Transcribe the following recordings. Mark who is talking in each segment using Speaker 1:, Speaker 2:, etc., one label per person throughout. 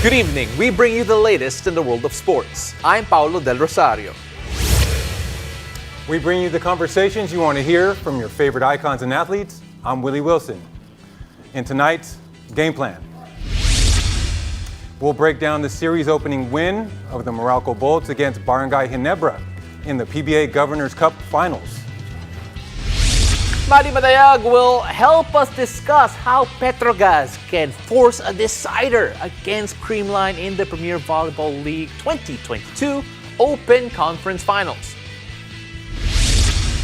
Speaker 1: Good evening. We bring you the latest in the world of sports. I'm Paulo Del Rosario.
Speaker 2: We bring you the conversations you want to hear from your favorite icons and athletes. I'm Willie Wilson. In tonight's Game Plan, we'll break down the series opening win of the Meralco Bolts against Barangay Ginebra in the PBA Governor's Cup Finals.
Speaker 1: Mari Madayag will help us discuss how Petro Gazz can force a decider against Creamline in the Premier Volleyball League 2022 Open Conference Finals.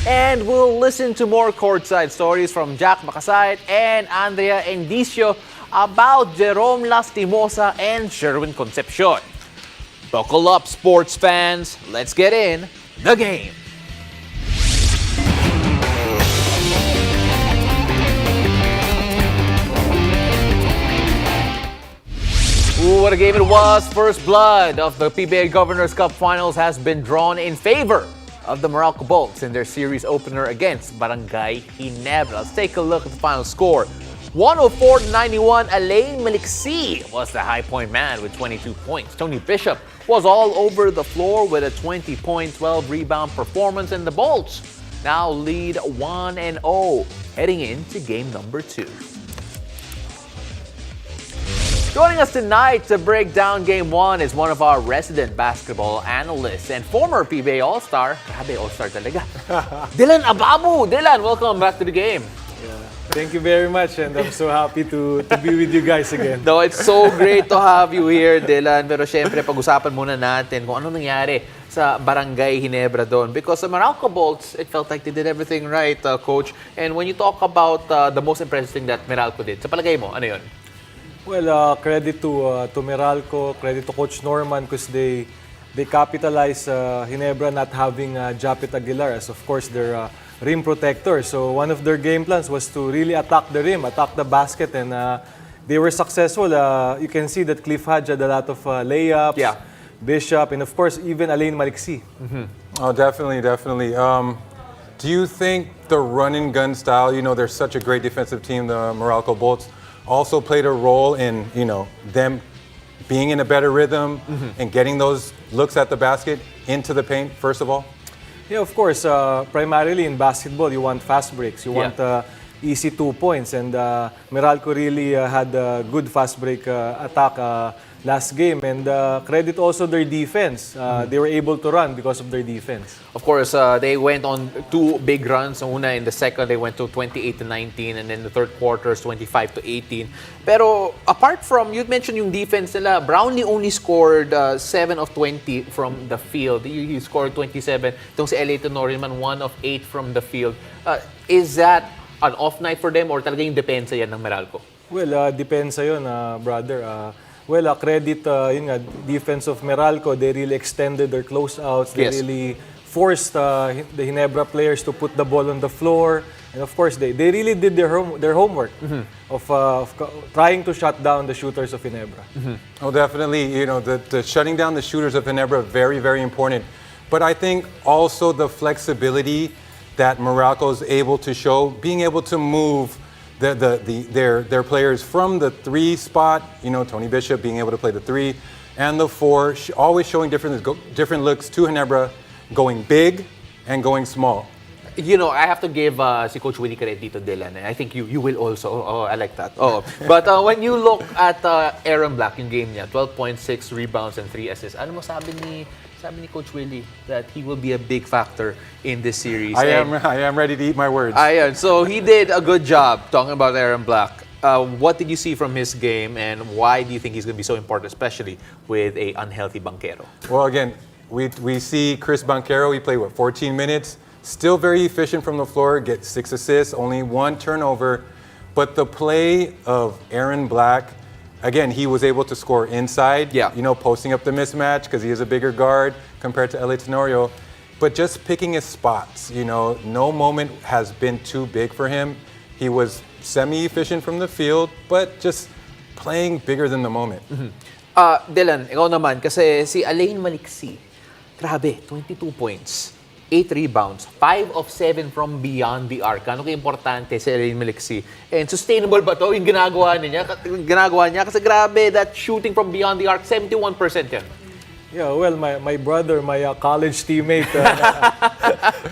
Speaker 1: And we'll listen to more courtside stories from Jack Makasait and Andrea Endicio about Jerom Lastimosa and Sherwin Concepcion. Buckle up, sports fans. Let's get in the game. Ooh, what a game it was. First blood of the PBA Governor's Cup Finals has been drawn in favor of the Meralco Bolts in their series opener against Barangay Ginebra. Let's take a look at the final score. 104-91, Alain Maliksi was the high point man with 22 points. Tony Bishop was all over the floor with a 20-point, 12-rebound performance, and the Bolts now lead 1-0 heading into game number 2. Joining us tonight to break down Game 1 is one of our resident basketball analysts and former PBA All-Star. Grabe, All-Star talaga. Dylan Ababu. Dylan, welcome back to the game.
Speaker 3: Thank you very much, and I'm so happy to be with you guys again.
Speaker 1: No, it's so great to have you here, Dylan. Pero syempre, pag-usapan muna natin kung ano nangyari sa Barangay Ginebra doon. Because the Meralco Bolts, it felt like they did everything right, Coach. And when you talk about the most impressive thing that Meralco did, sa palagay mo, ano yun?
Speaker 3: Well, credit to Meralco, credit to Coach Norman because they capitalized Ginebra not having Japet Aguilar as of course their rim protector. So one of their game plans was to really attack the rim, attack the basket, and they were successful. You can see that Cliff Hadj had a lot of layups, Bishop, and of course even Alain Maliksi.
Speaker 2: Oh, definitely. Do you think the run and gun style, they're such a great defensive team, the Meralco Bolts, also played a role in, them being in a better rhythm and getting those looks at the basket into the paint, first of all?
Speaker 3: Yeah, of course. Primarily in basketball, you want fast breaks. You want easy 2 points. And Meralco really had a good fast break attack last game. And credit also their defense. They were able to run because of their defense.
Speaker 1: Of course, they went on 2 big runs. Una, in the second, they went to 28-19, and then the third quarter is 25-18. Pero apart from, you mentioned yung defense nila, Brownlee only scored 7 of 20 from the field. He scored 27. Itong si LA Tenorio naman, 1 of 8 from the field. Is that an off night for them or talaga yung depensa yan ng Meralco?
Speaker 3: Well, depensa yun, brother. Well, credit defense of Meralco. They really extended their closeouts. They really forced the Ginebra players to put the ball on the floor. And of course, they really did their homework of trying to shut down the shooters of Ginebra.
Speaker 2: Oh, definitely. The shutting down the shooters of Ginebra, very, very important. But I think also the flexibility that Meralco is able to show, being able to move their players from the 3 spot, Tony Bishop being able to play the 3 and the 4, always showing different looks to Ginebra, going big and going small.
Speaker 1: I have to give si Coach Willie credit dito, Dylan. And I think you will also. Oh, I like that. Oh, but when you look at Aaron Black, yung game niya, 12.6 rebounds and 3 assists. Ano mo sabi ni Coach Willie that he will be a big factor in this series?
Speaker 2: I am ready to eat my words.
Speaker 1: So he did a good job talking about Aaron Black. What did you see from his game, and why do you think he's going to be so important, especially with a unhealthy Banquero?
Speaker 2: Well, again, we see Chris Banquero. He played 14 minutes. Still very efficient from the floor, gets 6 assists, only 1 turnover. But the play of Aaron Black, again, he was able to score inside, posting up the mismatch because he is a bigger guard compared to LA Tenorio. But just picking his spots, no moment has been too big for him. He was semi-efficient from the field, but just playing bigger than the moment.
Speaker 1: Dylan, ikaw naman, kasi si Alain Maliksi, grabe, 22 points. 8 rebounds, 5 of 7 from beyond the arc. Ano ka-importante si Erin Maliksi? And sustainable ba to yung ginagawa niya? Kasi grabe, that shooting from beyond the arc, 71% yan.
Speaker 3: Yeah, well, my brother, my college teammate,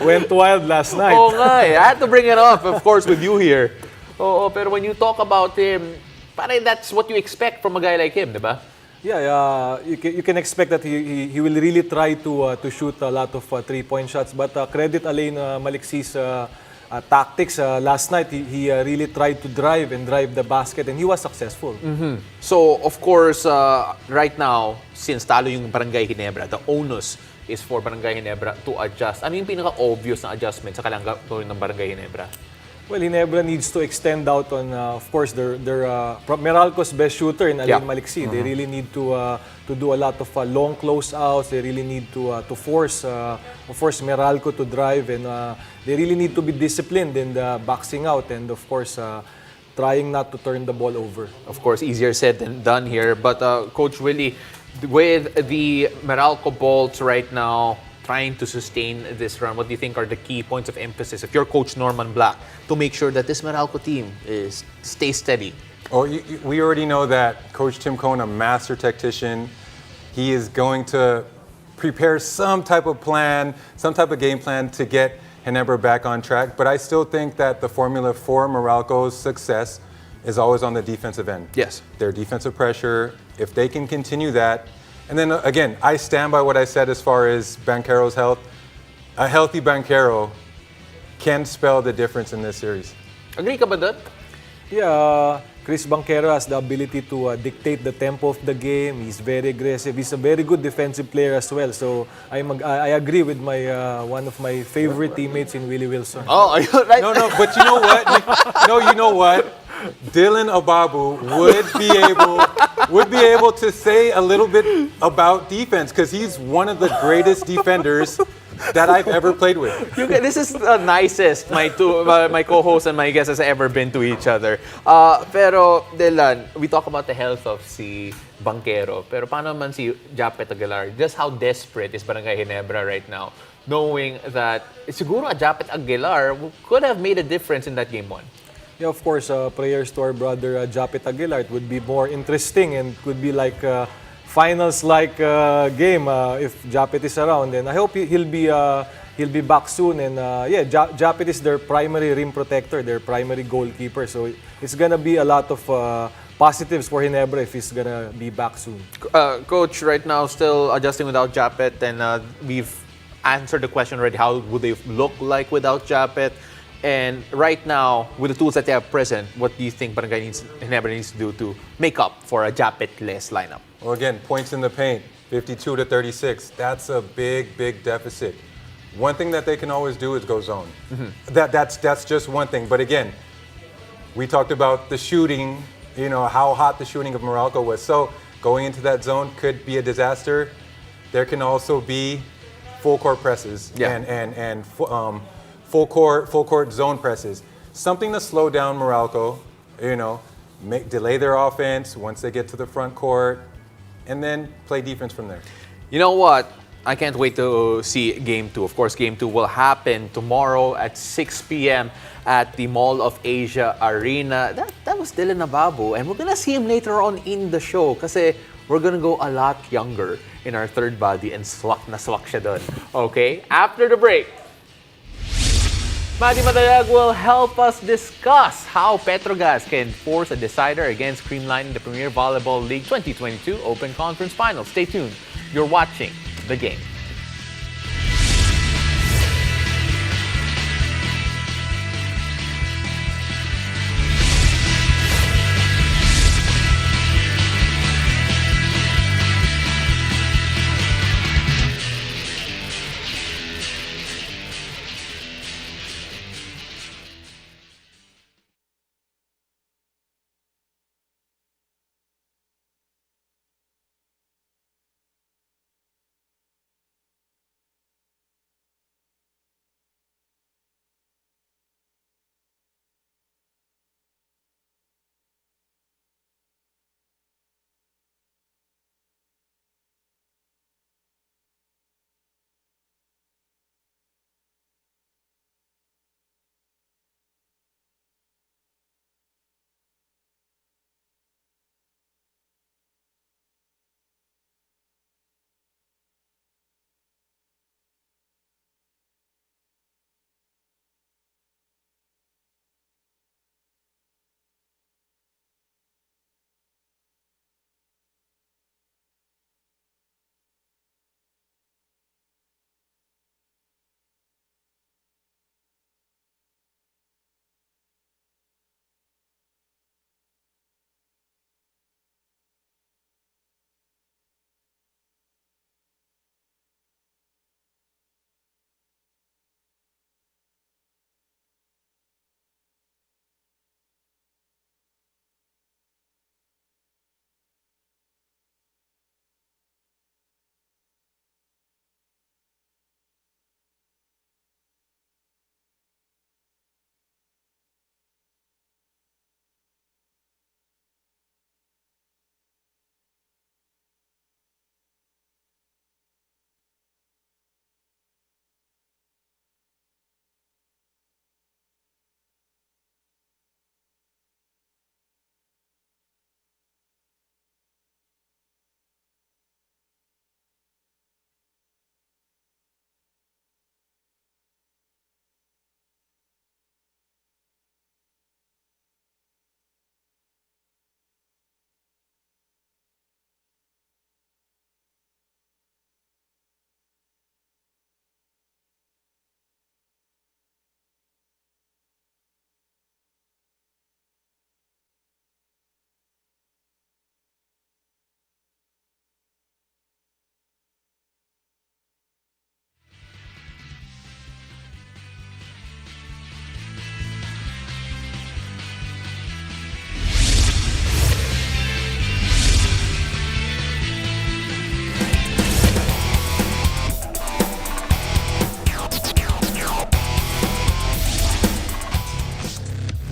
Speaker 3: went wild last night.
Speaker 1: Oo nga eh. I had to bring it up, of course, with you here. Oo, pero when you talk about him, parang that's what you expect from a guy like him, di ba?
Speaker 3: Yeah, you can expect that he will really try to shoot a lot of 3-point shots. But credit Alain Maliksi's tactics. Last night, he really tried to drive the basket, and he was successful.
Speaker 1: So, of course, right now, since talo yung Barangay Ginebra, the onus is for Barangay Ginebra to adjust. Ano yung pinaka-obvious na adjustment sa kailangan gawin ng Barangay Ginebra?
Speaker 3: Well, Ginebra needs to extend out on, of course, their Meralco's best shooter in Alain Maliksi. They really need to do a lot of long closeouts. They really need to force Meralco to drive, and they really need to be disciplined in the boxing out, and of course, trying not to turn the ball over.
Speaker 1: Of course, easier said than done here. But Coach Willie, with the Meralco Bolts right now, trying to sustain this run, what do you think are the key points of emphasis if you're Coach Norman Black to make sure that this Meralco team stays steady?
Speaker 2: Oh, we already know that Coach Tim Cohn, a master tactician, he is going to prepare some type of plan, some type of game plan to get Ginebra back on track. But I still think that the formula for Meralco's success is always on the defensive end.
Speaker 1: Yes.
Speaker 2: Their defensive pressure, if they can continue that. And then again, I stand by what I said as far as Banchero's health. A healthy Banchero can spell the difference in this series.
Speaker 1: Agree ka ba doon?
Speaker 3: Yeah, Chris Banchero has the ability to dictate the tempo of the game. He's very aggressive. He's a very good defensive player as well. So I agree with my one of my favorite teammates in Willie Wilson.
Speaker 1: Oh, ayun, right?
Speaker 2: No, but you know what? No, you know what? Dylan Ababu would be able to say a little bit about defense because he's one of the greatest defenders that I've ever played with.
Speaker 1: This is the nicest my co-host and my guest has ever been to each other. Pero Dylan, we talk about the health of si Banchero. Pero paano man si Japet Aguilar? Just how desperate is Barangay Ginebra right now, knowing that siguro a Japet Aguilar could have made a difference in that game 1.
Speaker 3: Yeah, of course, prayers to our brother Japet Aguilar. It would be more interesting and could be like finals-like game if Japet is around. And I hope he'll be back soon. And yeah, Japet is their primary rim protector, their primary goalkeeper. So it's gonna be a lot of positives for Ginebra if he's gonna be back soon.
Speaker 1: Coach, right now still adjusting without Japet, and we've answered the question already. How would they look like without Japet? And right now, with the tools that they have present, what do you think Ginebra needs to do to make up for a Japet-less lineup?
Speaker 2: Well, again, points in the paint, 52 to 36. That's a big, big deficit. One thing that they can always do is go zone. That's just one thing. But again, we talked about the shooting, you know, how hot the shooting of Meralco was. So going into that zone could be a disaster. There can also be full court presses and full court zone presses. Something to slow down Meralco, you know, delay their offense once they get to the front court, and then play defense from there.
Speaker 1: You know what? I can't wait to see Game 2. Of course, Game 2 will happen tomorrow at 6 p.m. at the Mall of Asia Arena. That was Dylan Ababu, and we're gonna see him later on in the show kasi we're gonna go a lot younger in our third body and swak na swak siya doon. Okay? After the break, Matty Madayag will help us discuss how Petro Gazz can force a decider against Creamline in the Premier Volleyball League 2022 Open Conference Finals. Stay tuned. You're watching The Game.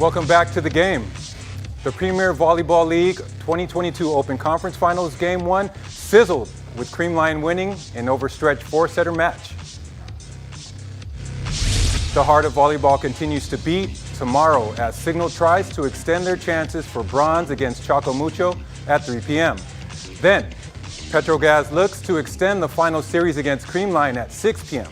Speaker 2: welcome back to the game. The Premier Volleyball League 2022 Open Conference Finals Game 1 sizzled with Creamline winning an overstretched four-setter match. The heart of volleyball continues to beat tomorrow as Signal tries to extend their chances for bronze against Choco Mucho at 3 p.m. Then, Petro Gazz looks to extend the final series against Creamline at 6 p.m.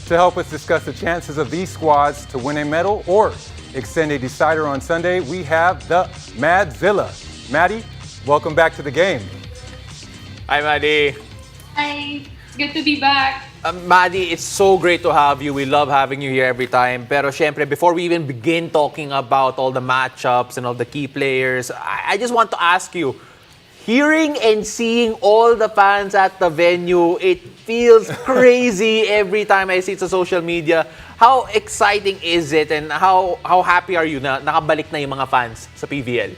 Speaker 2: To help us discuss the chances of these squads to win a medal or extend a decider on Sunday, we have the Madzilla. Maddie, welcome back to the game.
Speaker 1: Hi, Maddie.
Speaker 4: Hi, it's good to be back.
Speaker 1: Maddie, it's so great to have you. We love having you here every time. Pero syempre, before we even begin talking about all the matchups and all the key players, I just want to ask you, hearing and seeing all the fans at the venue, it feels crazy every time I see it sa social media. How exciting is it and how happy are you na nakabalik na yung mga fans sa PVL?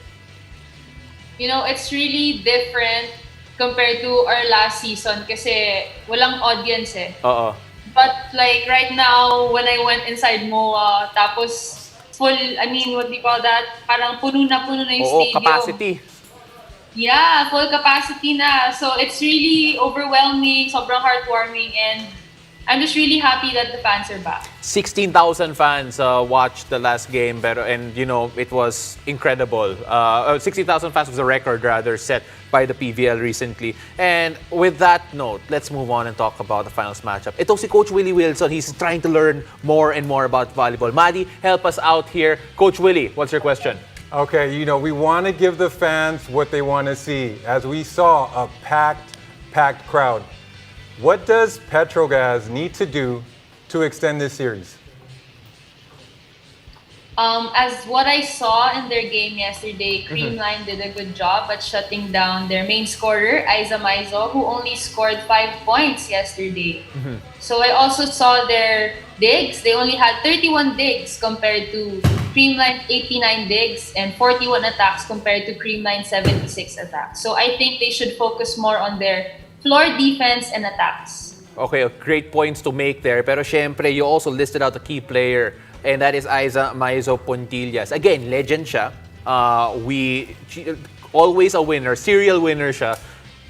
Speaker 4: You know, it's really different compared to our last season kasi walang audience eh.
Speaker 1: Oo.
Speaker 4: But like right now, when I went inside MOA, tapos full, I mean, what do you call that? Parang puno na yung
Speaker 1: Oo,
Speaker 4: stadium.
Speaker 1: capacity.
Speaker 4: Yeah, full capacity na. So it's really overwhelming, sobrang heartwarming, and I'm just really happy that the fans are back.
Speaker 1: 16,000 fans watched the last game, and you know it was incredible. 16,000 fans was a record rather set by the PVL recently. And with that note, let's move on and talk about the finals matchup. Ito si Coach Willie Wilson. He's trying to learn more and more about volleyball. Maddie, help us out here. Coach Willie, what's your question?
Speaker 2: Okay, you know, we want to give the fans what they want to see. As we saw a packed crowd. What does Petro Gazz need to do to extend this series?
Speaker 4: As what I saw in their game yesterday, Creamline did a good job at shutting down their main scorer, Isa Maizo, who only scored 5 points yesterday. So I also saw their digs. They only had 31 digs compared to Creamline's 89 digs and 41 attacks compared to Creamline's 76 attacks. So I think they should focus more on their floor defense and attacks.
Speaker 1: Okay, great points to make there. Pero syempre, you also listed out a key player, and that is Isa Maizo Puntillas. Again, legend siya. She, always a winner, serial winner siya.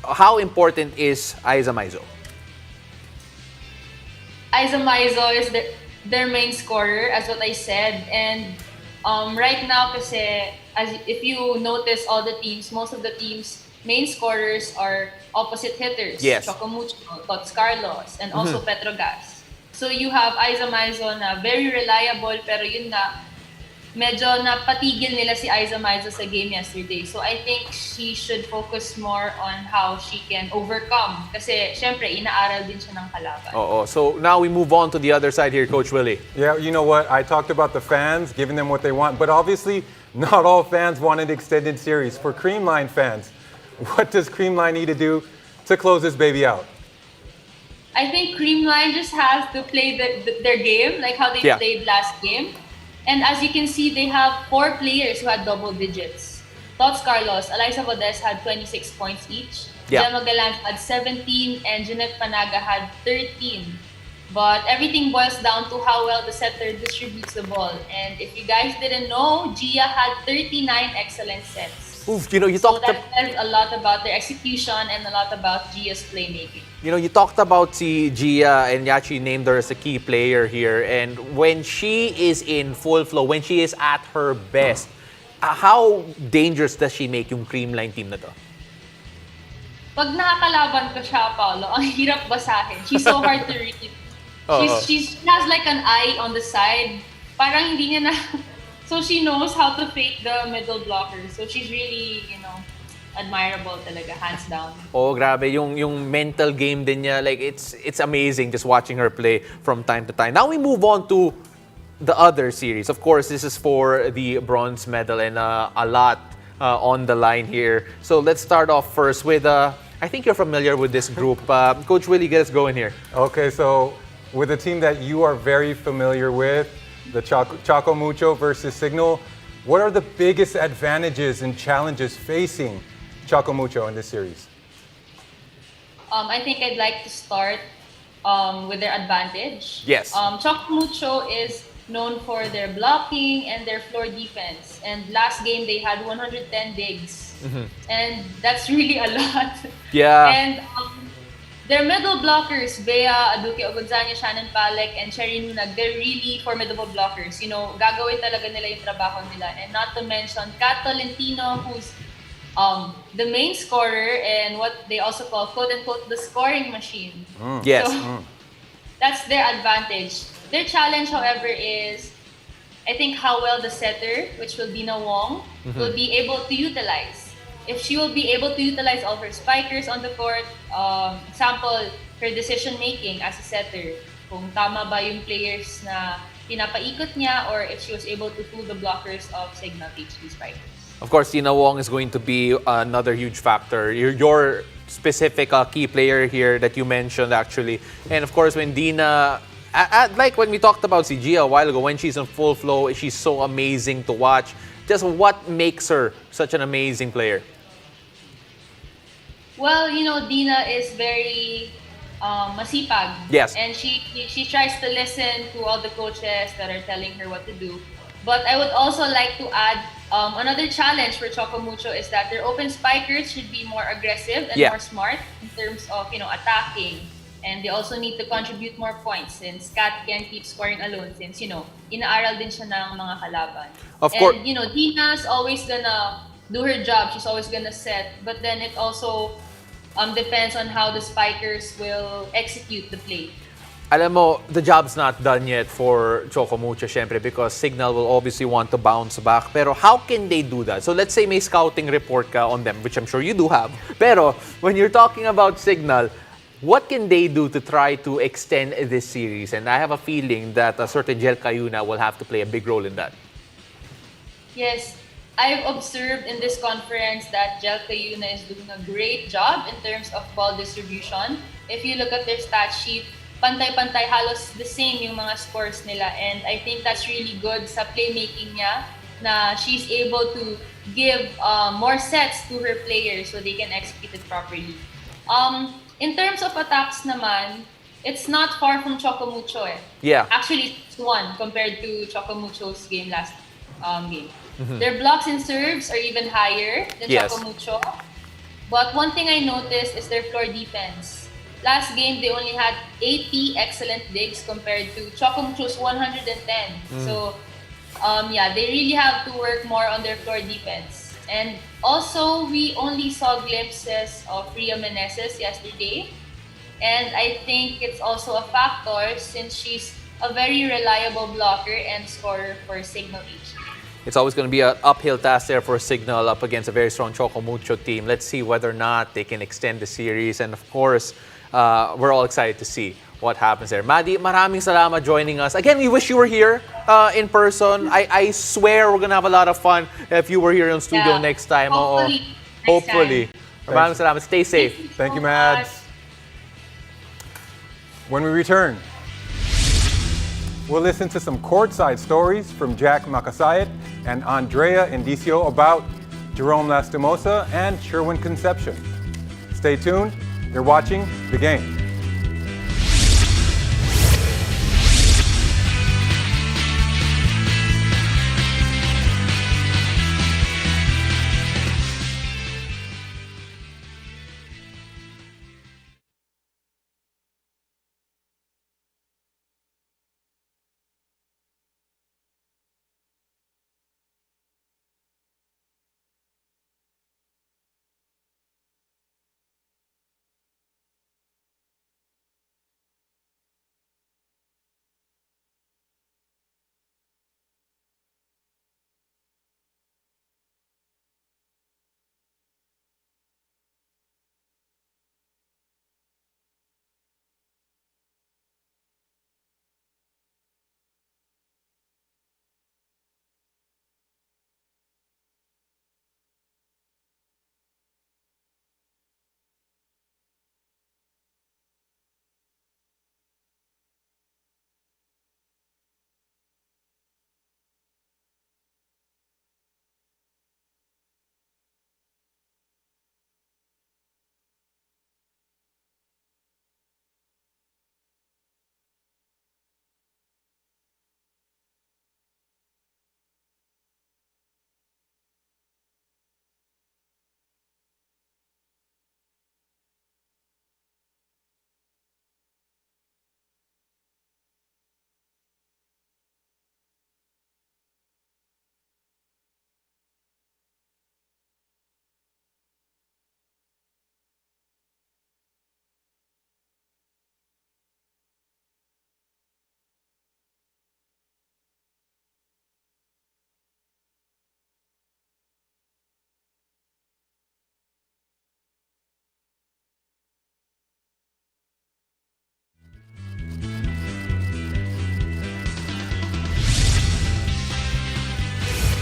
Speaker 1: How important is Isa Maizo?
Speaker 4: Isa Maizo is their main scorer, as what I said. And right now, kasi, if you notice all the teams, most of the teams' main scorers are opposite hitters.
Speaker 1: Yes.
Speaker 4: Choco Mucho, Tots Carlos, and also Petro Gazz. So you have Isa Maizo na very reliable, pero yun nga, medyo napatigil nila si Isa Maizo sa game yesterday. So I think she should focus more on how she can overcome. Kasi syempre, inaaral din siya ng kalaban.
Speaker 1: Oh, so now we move on to the other side here, Coach Willie.
Speaker 2: Yeah, you know what? I talked about the fans, giving them what they want, but obviously not all fans want an extended series. For Creamline fans, what does Creamline need to do to close this baby out?
Speaker 4: I think Creamline just has to play their game, like how they played last game. And as you can see, they have 4 players who had double digits. Tots Carlos, Eliza Valdez had 26 points each. Gemma Galante had 17 and Jeanette Panaga had 13. But everything boils down to how well the setter distributes the ball. And if you guys didn't know, Gia had 39 excellent sets.
Speaker 1: Oof, you know, you
Speaker 4: So
Speaker 1: talked
Speaker 4: that says a lot about their execution and a lot about Gia's playmaking.
Speaker 1: You know, you talked about si Gia and you actually named her as a key player here. And when she is in full flow, when she is at her best, how dangerous does she make yung Creamline team na to?
Speaker 4: Pag nakakalaban ko siya, Paolo, ang hirap basahin. She's so hard to read. She has like an eye on the side. Parang hindi niya na... So she knows how to fake the middle blocker. So she's really, you know, admirable talaga, hands down.
Speaker 1: Oh, grabe. Yung mental game din niya, like, it's amazing just watching her play from time to time. Now we move on to the other series. Of course, this is for the bronze medal and a lot on the line here. So let's start off first with, I think you're familiar with this group. Coach Willie, get us going here.
Speaker 2: Okay, so with a team that you are very familiar with, the Choco Mucho versus Signal, what are the biggest advantages and challenges facing Choco Mucho in this series?
Speaker 4: I think I'd like to start with their advantage.
Speaker 1: Yes.
Speaker 4: Chocomucho is known for their blocking and their floor defense. And last game they had 110 digs, and that's really a lot.
Speaker 1: Yeah.
Speaker 4: And their middle blockers, Bea, Aduke Ogonzanya, Shannon Palek, and Cherry Nunag, they're really formidable blockers. You know, gagawin talaga nila yung trabaho nila. And not to mention Kat Tolentino, who's the main scorer and what they also call, quote-unquote, the scoring machine.
Speaker 1: Yes.
Speaker 4: So, that's their advantage. Their challenge, however, is I think how well the setter, which will be Na Wong, will be able to utilize. If she will be able to utilize all her spikers on the court, example, her decision making as a setter, kung tama ba yung players na pinapaikot niya, or if she was able to fool the blockers of Signal HD spikers.
Speaker 1: Of course, Tina Wong is going to be another huge factor. Your specific key player here that you mentioned, actually. And of course, when Dina, like when we talked about CG a while ago, when she's in full flow, she's so amazing to watch. Just what makes her such an amazing player?
Speaker 4: Well, you know, Dina is very masipag.
Speaker 1: Yes.
Speaker 4: And she tries to listen to all the coaches that are telling her what to do. But I would also like to add another challenge for Chocomucho is that their open spikers should be more aggressive and more smart in terms of, you know, attacking. And they also need to contribute more points since Kat can't keep scoring alone since, you know, inaaral din siya ng mga kalaban.
Speaker 1: Of course.
Speaker 4: And, you know, Dina's always gonna do her job. She's always gonna set. But then it also depends on how the spikers will execute the play.
Speaker 1: Alam mo, the job's not done yet for Chocomucho, syempre, because Signal will obviously want to bounce back. Pero how can they do that? So let's say may scouting report ka on them, which I'm sure you do have. Pero when you're talking about Signal, what can they do to try to extend this series? And I have a feeling that a certain Jel Cayuna will have to play a big role in that.
Speaker 4: Yes, I've observed in this conference that Jel Cayuna is doing a great job in terms of ball distribution. If you look at their stat sheet, pantay-pantay, halos the same yung mga scores nila. And I think that's really good sa playmaking niya, na she's able to give more sets to her players so they can execute it properly. In terms of attacks naman, it's not far from Chocomucho eh.
Speaker 1: Yeah.
Speaker 4: Actually, it's one compared to Chocomucho's game last game. Their blocks and serves are even higher than Chocomucho. But one thing I noticed is their floor defense. Last game, they only had 80 excellent digs compared to Chocomucho's 110. So, yeah, they really have to work more on their floor defense. And also, we only saw glimpses of Ria Meneses yesterday. And I think it's also a factor since she's a very reliable blocker and scorer for Signal HD.
Speaker 1: It's always going to be an uphill task there for Signal up against a very strong Chocomucho team. Let's see whether or not they can extend the series. And of course, we're all excited to see what happens there. Maddie, maraming salamat joining us. Again, we wish you were here in person. I swear we're going to have a lot of fun if you were here in studio next time.
Speaker 4: Hopefully.
Speaker 1: Hopefully. Maraming salamat. Stay safe.
Speaker 2: Thank you, Mads. When we return, we'll listen to some courtside stories from Jack Makasayat and Andrea Indicio about Jerom Lastimosa and Sherwin Concepcion. Stay tuned. You're watching The Game.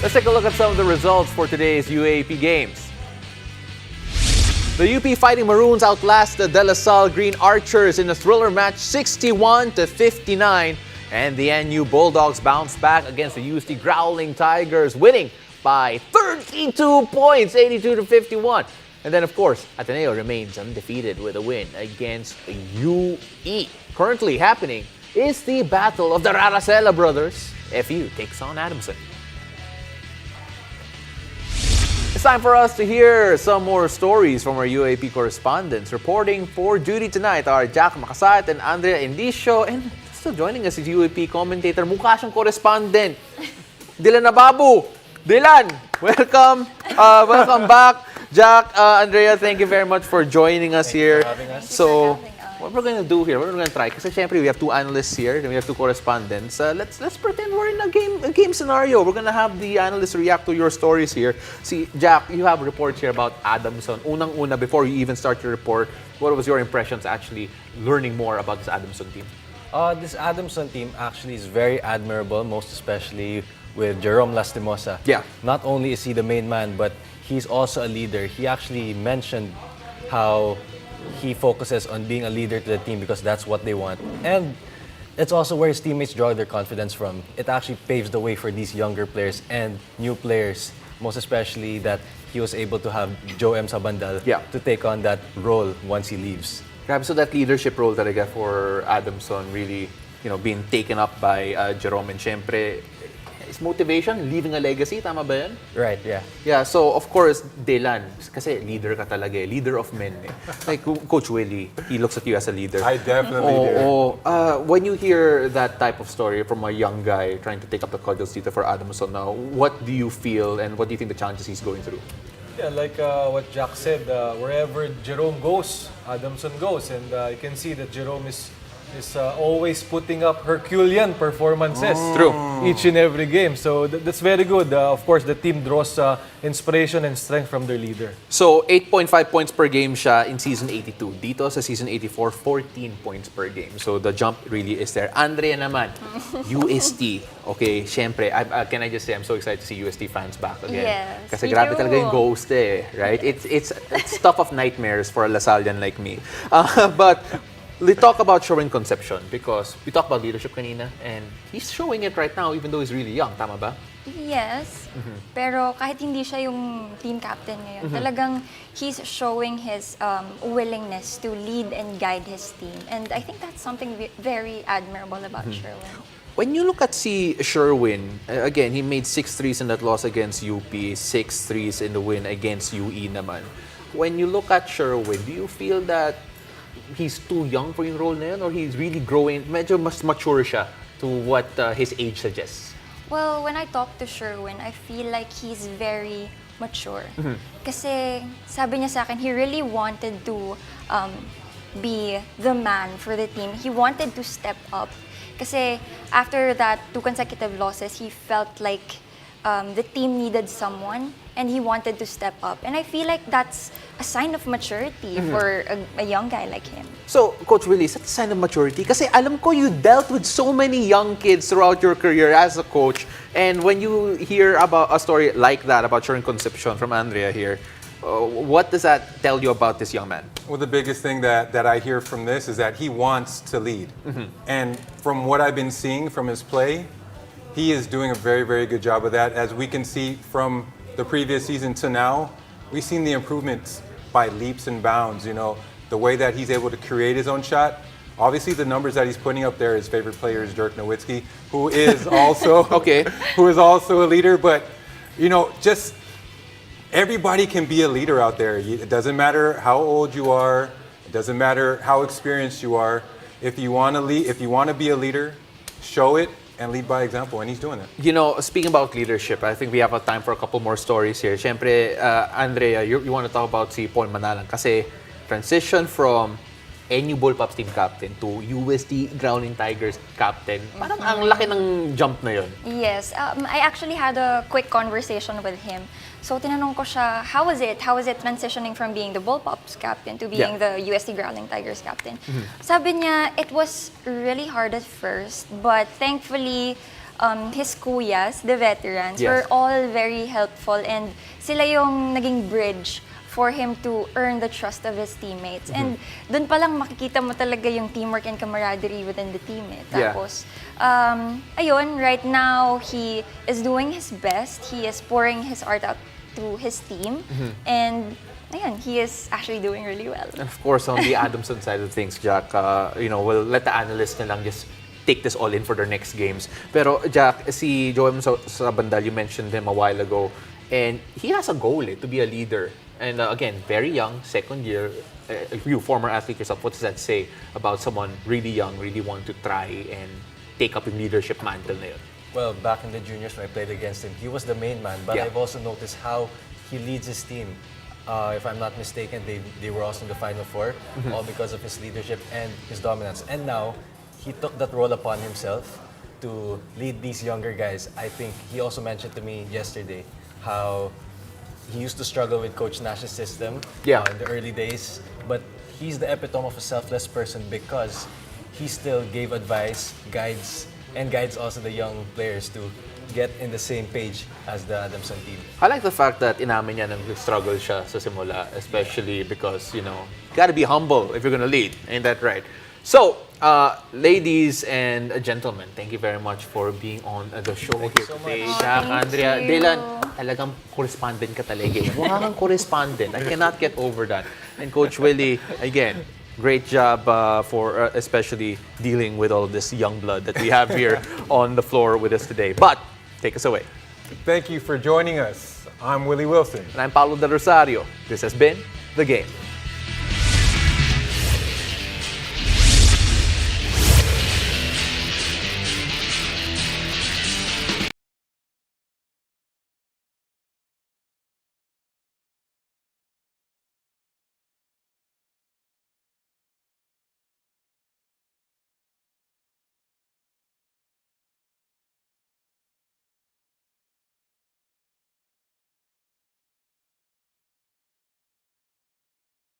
Speaker 1: Let's take a look at some of the results for today's UAP games. The UP Fighting Maroons outlast the De La Salle Green Archers in a thriller match 61-59. And the NU Bulldogs bounced back against the UST Growling Tigers, winning by 32 points, 82-51. And then, of course, Ateneo remains undefeated with a win against UE. Currently happening is the battle of the Raracela brothers. FU takes on Adamson. It's time for us to hear some more stories from our UAP correspondents. Reporting for duty tonight are Jack Makasat and Andrea Indicio. And still joining us is UAP commentator, mukha siyang correspondent, Dylan Nababu. Dylan, welcome. Welcome back. Jack, Andrea, thank you very much for joining us here. So, what we're going to do here, what we're going to try, kasi syempre we have two analysts here, then we have two correspondents. Let's pretend we're in a game scenario. We're going to have the analysts react to your stories here. See, Jack, you have reports here about Adamson. Unang-una, before you even start your report, what was your impressions actually learning more about this Adamson team?
Speaker 5: This Adamson team actually is very admirable, most especially with Jerom Lastimosa.
Speaker 1: Yeah.
Speaker 5: Not only is he the main man, but he's also a leader. He actually mentioned how he focuses on being a leader to the team because that's what they want. And it's also where his teammates draw their confidence from. It actually paves the way for these younger players and new players, most especially that he was able to have Joe M. Sabandal to take on that role once he leaves.
Speaker 1: Grabe, so that leadership role talaga for Adamson really, being taken up by Jerom, and syempre, his motivation, leaving a legacy, tama ba yan?
Speaker 5: Right, yeah.
Speaker 1: Yeah, so of course, Dylan, kasi leader ka talaga eh, leader of men eh. Like Coach Willie, he looks at you as a leader.
Speaker 2: I definitely do.
Speaker 1: When you hear that type of story from a young guy trying to take up the cudgels dito for Adamson now, what do you feel and what do you think the challenges he's going through?
Speaker 3: Yeah, like what Jack said, wherever Jerom goes, Adamson goes. And you can see that Jerom is always putting up Herculean performances.
Speaker 1: True.
Speaker 3: Each and every game. So that's very good. Of course, the team draws inspiration and strength from their leader.
Speaker 1: So, 8.5 points per game siya in Season 82. Dito sa Season 84, 14 points per game. So, the jump really is there. Andrea naman, UST. Okay, syempre, can I just say, I'm so excited to see UST fans back again.
Speaker 6: Yes,
Speaker 1: Kasi
Speaker 6: me
Speaker 1: grabe
Speaker 6: too.
Speaker 1: talaga yung ghost eh, right? It's stuff of nightmares for a Lasallian like me. But, we talk about Sherwin Concepcion because we talked about leadership kanina and he's showing it right now even though he's really young. Tama ba?
Speaker 6: Yes. Pero kahit hindi siya yung team captain ngayon, talagang he's showing his willingness to lead and guide his team. And I think that's something very admirable about Sherwin.
Speaker 1: When you look at Sherwin, again, he made 6 threes in that loss against UP, 6 threes in the win against UE naman. When you look at Sherwin, do you feel that he's too young for yung role na yun or he's really growing, medyo mas mature siya to what his age suggests?
Speaker 6: Well, when I talk to Sherwin, I feel like he's very mature. Kasi sabi niya sa akin, he really wanted to be the man for the team. He wanted to step up. Kasi after that 2 consecutive losses, he felt like the team needed someone and he wanted to step up. And I feel like that's a sign of maturity for a young guy like him.
Speaker 1: So, Coach Willie, is that a sign of maturity? Kasi alam ko you dealt with so many young kids throughout your career as a coach. And when you hear about a story like that, about Sherwin Concepcion from Andrea here, what does that tell you about this young man?
Speaker 2: Well, the biggest thing that I hear from this is that he wants to lead. And from what I've been seeing from his play, he is doing a very, very good job of that. As we can see from the previous season to now, we've seen the improvements by leaps and bounds. The way that he's able to create his own shot. Obviously, the numbers that he's putting up there, his favorite player is Dirk Nowitzki, who is also who is also a leader. But just everybody can be a leader out there. It doesn't matter how old you are. It doesn't matter how experienced you are. If you want to lead, if you want to be a leader, show it. And lead by example, and he's doing it.
Speaker 1: Speaking about leadership, I think we have a time for a couple more stories here. Siyempre, Andrea, you want to talk about si Paul Manalang kasi transition from NU Bullpups team captain to UST Growling Tigers captain. Parang ang laki ng jump na yun.
Speaker 6: Yes, I actually had a quick conversation with him. So tinanong ko siya, how was it transitioning from being the Bullpups captain to being the UST Growling Tigers captain? Sabi niya, it was really hard at first, but thankfully, his kuyas, the veterans,
Speaker 1: Yes.
Speaker 6: were all very helpful and sila yung naging bridge for him to earn the trust of his teammates. And dun pa lang makikita mo talaga yung teamwork and camaraderie within the team.
Speaker 1: Yeah.
Speaker 6: Tapos, ayun, right now, he is doing his best. He is pouring his art out to his team. And, ayun, he is actually doing really well.
Speaker 1: And of course, on the Adamson side of things, Jack, we'll let the analysts na lang just take this all in for their next games. Pero Jack, si Jerom sa bandal, you mentioned him a while ago, and he has a goal to be a leader. And again, very young, second year. You, former athlete yourself, what does that say about someone really young, really want to try and take up yung leadership mantle na yun?
Speaker 5: Well, back in the juniors when I played against him, he was the main man. But
Speaker 1: Yeah.
Speaker 5: I've also noticed how he leads his team. If I'm not mistaken, they were also in the Final Four, all because of his leadership and his dominance. And now, he took that role upon himself to lead these younger guys. I think he also mentioned to me yesterday how he used to struggle with Coach Nash's system in the early days, but he's the epitome of a selfless person because he still gave advice, guides also the young players to get in the same page as the Adamson team.
Speaker 1: I like the fact that inamin niya nag-struggle siya sa simula, especially because, you gotta be humble if you're gonna lead. Ain't that right? So, ladies and gentlemen, thank you very much for being on the show here today. Jack,
Speaker 6: Thank
Speaker 1: Andrea,
Speaker 6: you.
Speaker 1: Dylan, talagang correspondent ka talaga. Mukha kang correspondent. I cannot get over that. And Coach Willie, again, great job for especially dealing with all of this young blood that we have here on the floor with us today. But, take us away.
Speaker 2: Thank you for joining us. I'm Willie Wilson.
Speaker 1: And I'm Paulo Del Rosario. This has been The Game.